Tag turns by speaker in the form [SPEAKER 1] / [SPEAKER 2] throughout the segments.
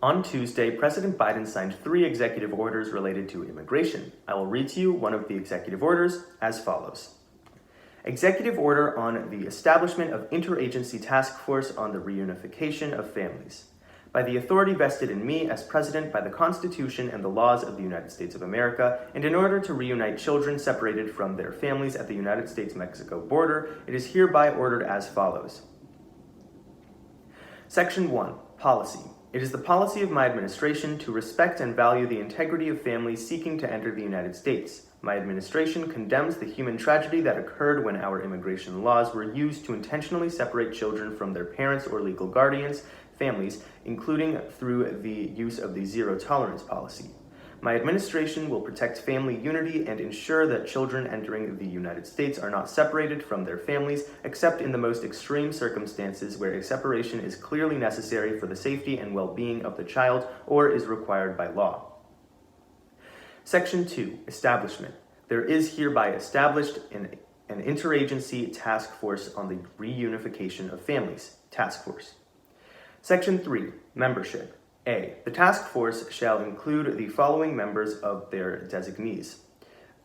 [SPEAKER 1] On Tuesday, President Biden signed 3 executive orders related to immigration. I will read to you one of the executive orders as follows. Executive Order on the Establishment of Interagency Task Force on the Reunification of Families. By the authority vested in me as President by the Constitution and the laws of the United States of America, and in order to reunite children separated from their families at the United States-Mexico border, it is hereby ordered as follows. Section 1. Policy. It is the policy of my administration to respect and value the integrity of families seeking to enter the United States. My administration condemns the human tragedy that occurred when our immigration laws were used to intentionally separate children from their parents or legal guardians, families, including through the use of the zero-tolerance policy. My administration will protect family unity and ensure that children entering the United States are not separated from their families, except in the most extreme circumstances where a separation is clearly necessary for the safety and well-being of the child or is required by law. Section 2. Establishment. There is hereby established an Interagency Task Force on the Reunification of Families, Task Force. Section 3. Membership. A. The task force shall include the following members of their designees.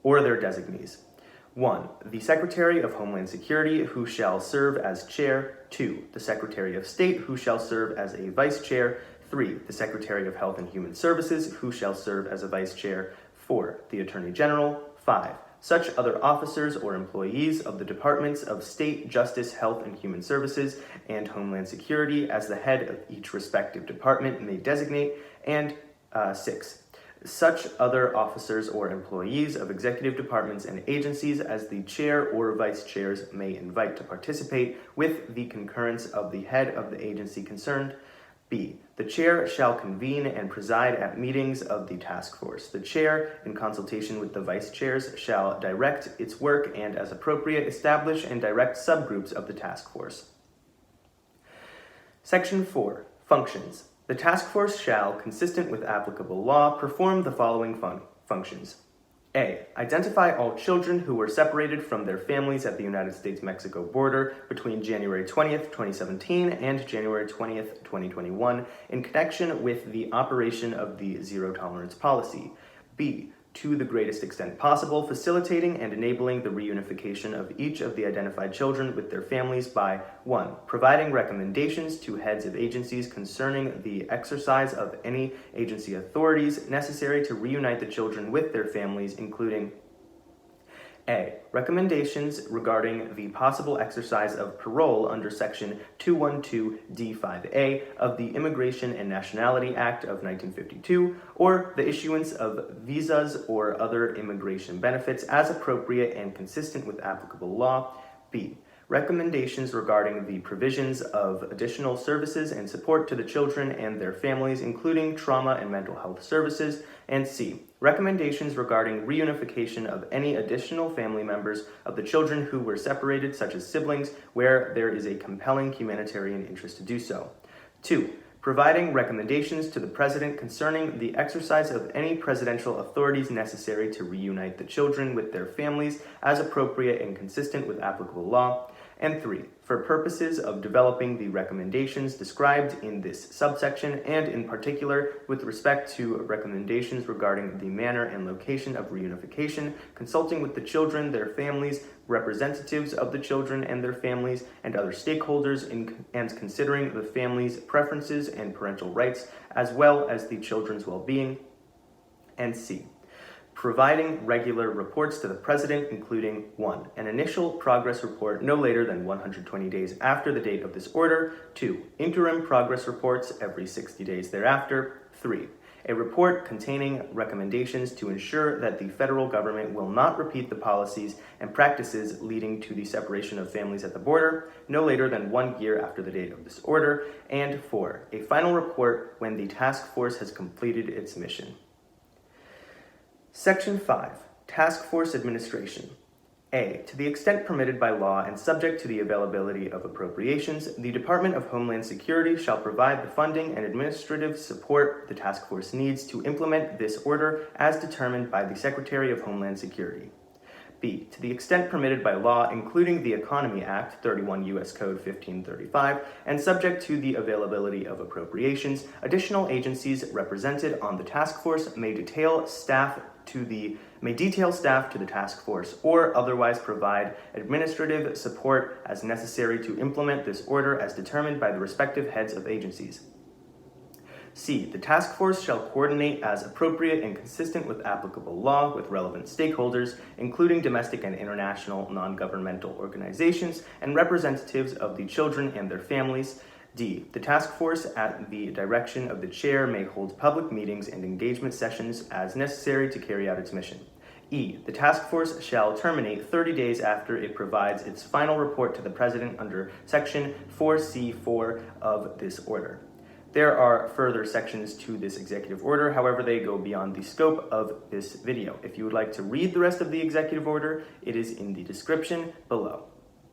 [SPEAKER 1] 1. The Secretary of Homeland Security, who shall serve as chair. 2. The Secretary of State, who shall serve as a vice chair. 3. The Secretary of Health and Human Services, who shall serve as a vice chair. 4. The Attorney General. 5. Such other officers or employees of the Departments of State, Justice, Health and Human Services, and Homeland Security as the head of each respective department may designate, and 6. Such other officers or employees of executive departments and agencies as the chair or vice chairs may invite to participate with the concurrence of the head of the agency concerned. B. The chair shall convene and preside at meetings of the task force. The chair, in consultation with the vice chairs, shall direct its work and, as appropriate, establish and direct subgroups of the task force. Section 4. Functions. The task force shall, consistent with applicable law, perform the following functions. A. Identify all children who were separated from their families at the United States-Mexico border between January 20th, 2017 and January 20th, 2021 in connection with the operation of the zero-tolerance policy. B. To the greatest extent possible, facilitating and enabling the reunification of each of the identified children with their families by 1. Providing recommendations to heads of agencies concerning the exercise of any agency authorities necessary to reunite the children with their families, including A. Recommendations regarding the possible exercise of parole under Section 212D5A of the Immigration and Nationality Act of 1952, or the issuance of visas or other immigration benefits as appropriate and consistent with applicable law. B. Recommendations regarding the provisions of additional services and support to the children and their families, including trauma and mental health services. And C. Recommendations regarding reunification of any additional family members of the children who were separated, such as siblings, where there is a compelling humanitarian interest to do so. 2. Providing recommendations to the President concerning the exercise of any presidential authorities necessary to reunite the children with their families as appropriate and consistent with applicable law. And 3. For purposes of developing the recommendations described in this subsection, and in particular with respect to recommendations regarding the manner and location of reunification, consulting with the children, their families, representatives of the children and their families, and other stakeholders, and considering the family's preferences and parental rights, as well as the children's well-being. And C. Providing regular reports to the President, including 1. An initial progress report no later than 120 days after the date of this order. 2. Interim progress reports every 60 days thereafter. 3. A report containing recommendations to ensure that the federal government will not repeat the policies and practices leading to the separation of families at the border no later than 1 year after the date of this order. And 4. A final report when the task force has completed its mission. Section 5. Task Force Administration. A. To the extent permitted by law and subject to the availability of appropriations, the Department of Homeland Security shall provide the funding and administrative support the task force needs to implement this order as determined by the Secretary of Homeland Security. B. To the extent permitted by law, including the Economy Act, 31 U.S. Code 1535, and subject to the availability of appropriations, additional agencies represented on the task force may detail staff to the task force or otherwise provide administrative support as necessary to implement this order as determined by the respective heads of agencies. C. The task force shall coordinate as appropriate and consistent with applicable law with relevant stakeholders, including domestic and international non-governmental organizations and representatives of the children and their families. D. The task force, at the direction of the chair, may hold public meetings and engagement sessions as necessary to carry out its mission. E. The task force shall terminate 30 days after it provides its final report to the President under Section 4C4 of this order. There are further sections to this executive order, however, they go beyond the scope of this video. If you would like to read the rest of the executive order, it is in the description below.